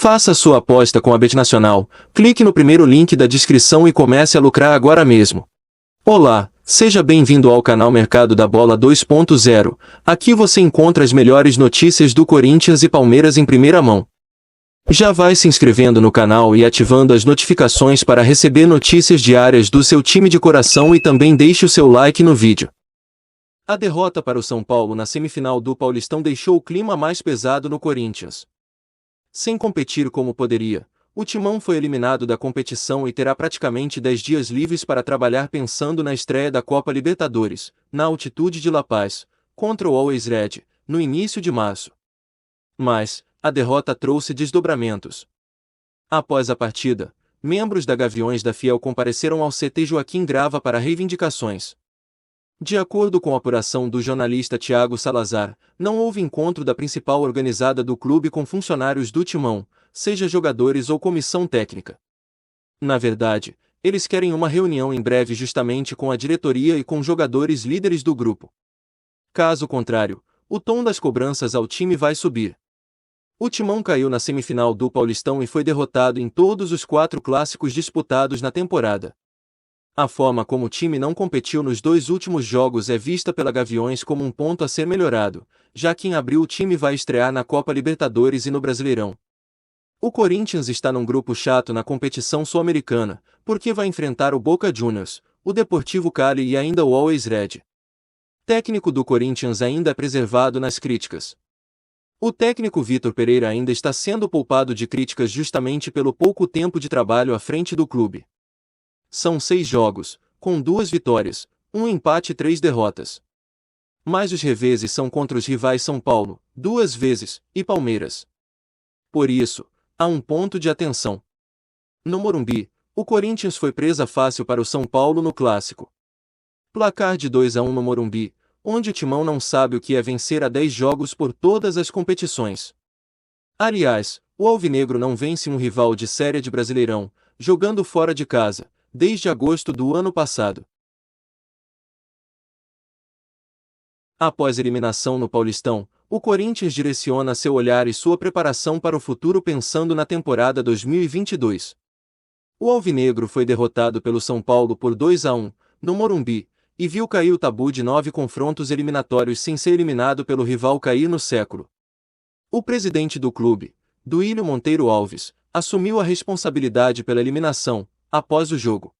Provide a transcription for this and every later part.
Faça sua aposta com a Bet Nacional. Clique no primeiro link da descrição e comece a lucrar agora mesmo. Olá, seja bem-vindo ao canal Mercado da Bola 2.0. Aqui você encontra as melhores notícias do Corinthians e Palmeiras em primeira mão. Já vai se inscrevendo no canal e ativando as notificações para receber notícias diárias do seu time de coração e também deixe o seu like no vídeo. A derrota para o São Paulo na semifinal do Paulistão deixou o clima mais pesado no Corinthians. Sem competir como poderia, o Timão foi eliminado da competição e terá praticamente 10 dias livres para trabalhar pensando na estreia da Copa Libertadores, na altitude de La Paz, contra o Always Red, no início de março. Mas, a derrota trouxe desdobramentos. Após a partida, membros da Gaviões da Fiel compareceram ao CT Joaquim Grava para reivindicações. De acordo com a apuração do jornalista Thiago Salazar, não houve encontro da principal organizada do clube com funcionários do Timão, seja jogadores ou comissão técnica. Na verdade, eles querem uma reunião em breve justamente com a diretoria e com jogadores líderes do grupo. Caso contrário, o tom das cobranças ao time vai subir. O Timão caiu na semifinal do Paulistão e foi derrotado em todos os 4 clássicos disputados na temporada. A forma como o time não competiu nos 2 últimos jogos é vista pela Gaviões como um ponto a ser melhorado, já que em abril o time vai estrear na Copa Libertadores e no Brasileirão. O Corinthians está num grupo chato na competição sul-americana, porque vai enfrentar o Boca Juniors, o Deportivo Cali e ainda o Always Red. Técnico do Corinthians ainda é preservado nas críticas. O técnico Vitor Pereira ainda está sendo poupado de críticas justamente pelo pouco tempo de trabalho à frente do clube. São 6 jogos, com 2 vitórias, 1 empate e 3 derrotas. Mas os reveses são contra os rivais São Paulo, 2 vezes, e Palmeiras. Por isso, há um ponto de atenção. No Morumbi, o Corinthians foi presa fácil para o São Paulo no clássico. Placar de 2-1 no Morumbi, onde o Timão não sabe o que é vencer a 10 jogos por todas as competições. Aliás, o Alvinegro não vence um rival de Série de Brasileirão, jogando fora de casa, desde agosto do ano passado. Após a eliminação no Paulistão, o Corinthians direciona seu olhar e sua preparação para o futuro pensando na temporada 2022. O Alvinegro foi derrotado pelo São Paulo por 2-1, no Morumbi, e viu cair o tabu de 9 confrontos eliminatórios sem ser eliminado pelo rival cair no século. O presidente do clube, Duílio Monteiro Alves, assumiu a responsabilidade pela eliminação, após o jogo.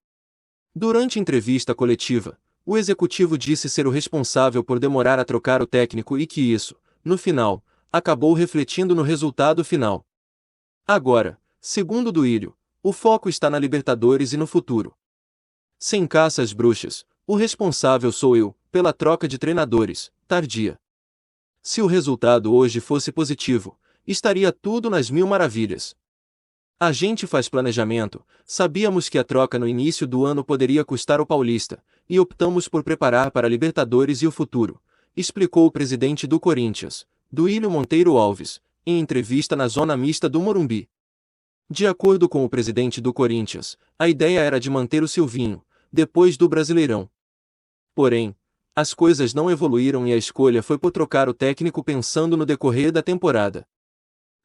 Durante entrevista coletiva, o executivo disse ser o responsável por demorar a trocar o técnico e que isso, no final, acabou refletindo no resultado final. Agora, segundo Duílio, o foco está na Libertadores e no futuro. Sem caça às bruxas, o responsável sou eu, pela troca de treinadores, tardia. Se o resultado hoje fosse positivo, estaria tudo nas mil maravilhas. A gente faz planejamento, sabíamos que a troca no início do ano poderia custar o Paulista, e optamos por preparar para a Libertadores e o futuro, explicou o presidente do Corinthians, Duílio Monteiro Alves, em entrevista na zona mista do Morumbi. De acordo com o presidente do Corinthians, a ideia era de manter o Silvinho, depois do Brasileirão. Porém, as coisas não evoluíram e a escolha foi por trocar o técnico pensando no decorrer da temporada.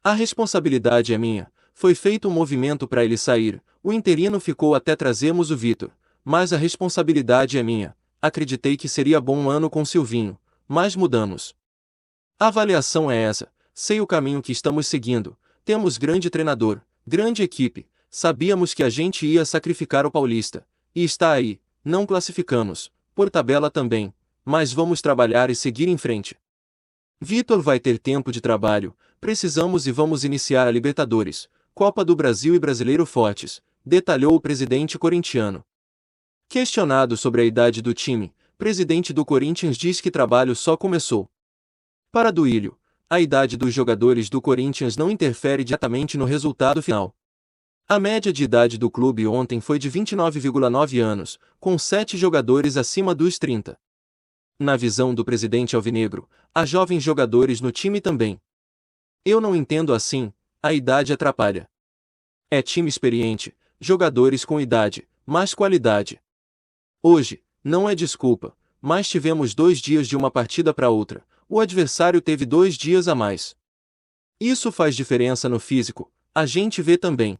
A responsabilidade é minha. Foi feito um movimento para ele sair, o interino ficou até trazermos o Vitor, mas a responsabilidade é minha. Acreditei que seria bom um ano com Silvinho, mas mudamos. A avaliação é essa, sei o caminho que estamos seguindo, temos grande treinador, grande equipe, sabíamos que a gente ia sacrificar o Paulista, e está aí, não classificamos, por tabela também, mas vamos trabalhar e seguir em frente. Vitor vai ter tempo de trabalho, precisamos e vamos iniciar a Libertadores, Copa do Brasil e Brasileiro fortes, detalhou o presidente corintiano. Questionado sobre a idade do time, presidente do Corinthians diz que trabalho só começou. Para Duílio, a idade dos jogadores do Corinthians não interfere diretamente no resultado final. A média de idade do clube ontem foi de 29,9 anos, com 7 jogadores acima dos 30. Na visão do presidente alvinegro, há jovens jogadores no time também. Eu não entendo assim. A idade atrapalha. É time experiente, jogadores com idade, mais qualidade. Hoje, não é desculpa, mas tivemos 2 dias de uma partida para outra, o adversário teve 2 dias a mais. Isso faz diferença no físico, a gente vê também.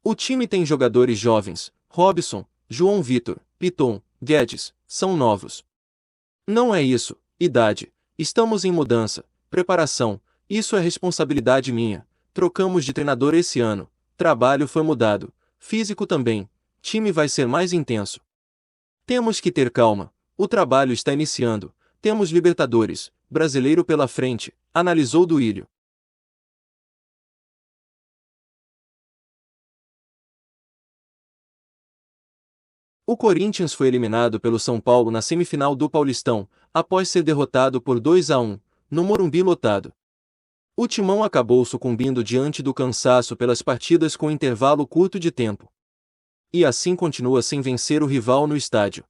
O time tem jogadores jovens, Robson, João Vitor, Piton, Guedes, são novos. Não é isso, idade, estamos em mudança, preparação, isso é responsabilidade minha, trocamos de treinador esse ano, trabalho foi mudado, físico também, time vai ser mais intenso. Temos que ter calma, o trabalho está iniciando, temos Libertadores, Brasileiro pela frente, analisou Duílio. O Corinthians foi eliminado pelo São Paulo na semifinal do Paulistão, após ser derrotado por 2-1, no Morumbi lotado. O Timão acabou sucumbindo diante do cansaço pelas partidas com intervalo curto de tempo. E assim continua sem vencer o rival no estádio.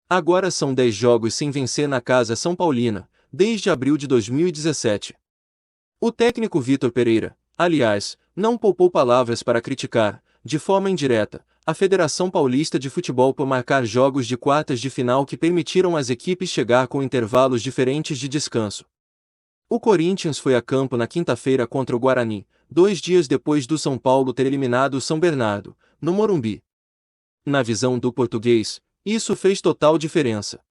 Agora são 10 jogos sem vencer na casa São Paulina, desde abril de 2017. O técnico Vitor Pereira, aliás, não poupou palavras para criticar, de forma indireta, a Federação Paulista de Futebol por marcar jogos de quartas de final que permitiram às equipes chegar com intervalos diferentes de descanso. O Corinthians foi a campo na quinta-feira contra o Guarani, 2 dias depois do São Paulo ter eliminado o São Bernardo, no Morumbi. Na visão do português, isso fez total diferença.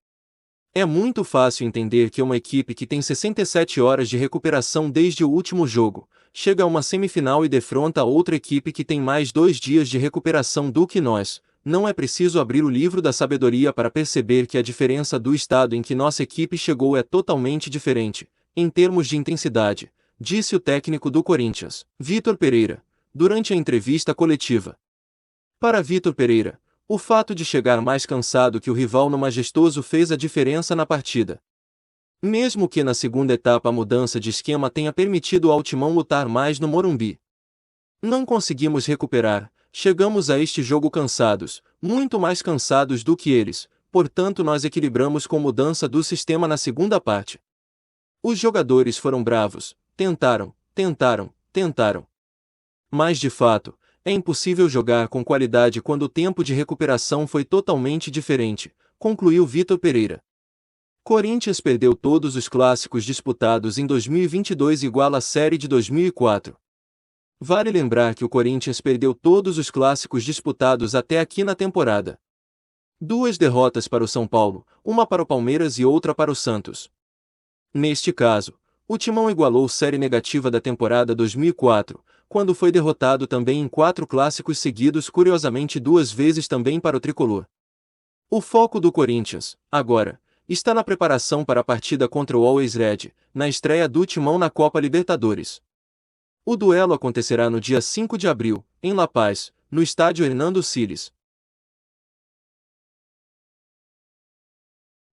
É muito fácil entender que uma equipe que tem 67 horas de recuperação desde o último jogo, chega a uma semifinal e defronta outra equipe que tem mais 2 dias de recuperação do que nós. Não é preciso abrir o livro da sabedoria para perceber que a diferença do estado em que nossa equipe chegou é totalmente diferente, em termos de intensidade, disse o técnico do Corinthians, Vitor Pereira, durante a entrevista coletiva. Para Vitor Pereira, o fato de chegar mais cansado que o rival no Majestoso fez a diferença na partida. Mesmo que na segunda etapa a mudança de esquema tenha permitido ao Timão lutar mais no Morumbi. Não conseguimos recuperar, chegamos a este jogo cansados, muito mais cansados do que eles, portanto nós equilibramos com mudança do sistema na segunda parte. Os jogadores foram bravos, tentaram. Mas de fato, é impossível jogar com qualidade quando o tempo de recuperação foi totalmente diferente, concluiu Vitor Pereira. Corinthians perdeu todos os clássicos disputados em 2022 igual à série de 2004. Vale lembrar que o Corinthians perdeu todos os clássicos disputados até aqui na temporada. 2 derrotas para o São Paulo, uma para o Palmeiras e outra para o Santos. Neste caso, o Timão igualou série negativa da temporada 2004, quando foi derrotado também em 4 clássicos seguidos, curiosamente 2 vezes também para o tricolor. O foco do Corinthians, agora, está na preparação para a partida contra o Always Red, na estreia do Timão na Copa Libertadores. O duelo acontecerá no dia 5 de abril, em La Paz, no estádio Hernando Siles.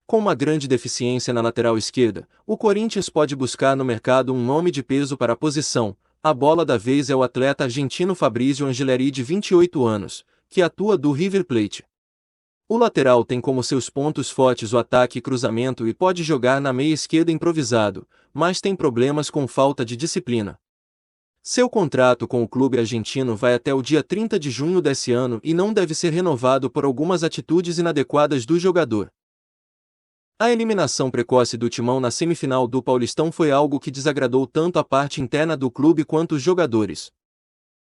Com uma grande deficiência na lateral esquerda, o Corinthians pode buscar no mercado um nome de peso para a posição. A bola da vez é o atleta argentino Fabrício Angeleri, de 28 anos, que atua do River Plate. O lateral tem como seus pontos fortes o ataque e cruzamento e pode jogar na meia esquerda improvisado, mas tem problemas com falta de disciplina. Seu contrato com o clube argentino vai até o dia 30 de junho desse ano e não deve ser renovado por algumas atitudes inadequadas do jogador. A eliminação precoce do Timão na semifinal do Paulistão foi algo que desagradou tanto a parte interna do clube quanto os jogadores.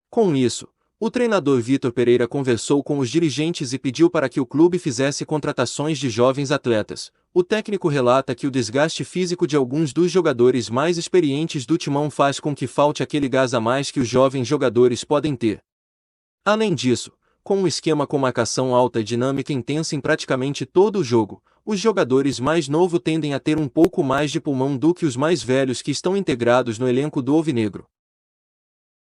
Com isso, o treinador Vitor Pereira conversou com os dirigentes e pediu para que o clube fizesse contratações de jovens atletas. O técnico relata que o desgaste físico de alguns dos jogadores mais experientes do Timão faz com que falte aquele gás a mais que os jovens jogadores podem ter. Além disso, com um esquema com marcação alta e dinâmica intensa em praticamente todo o jogo, os jogadores mais novos tendem a ter um pouco mais de pulmão do que os mais velhos que estão integrados no elenco do Alvinegro.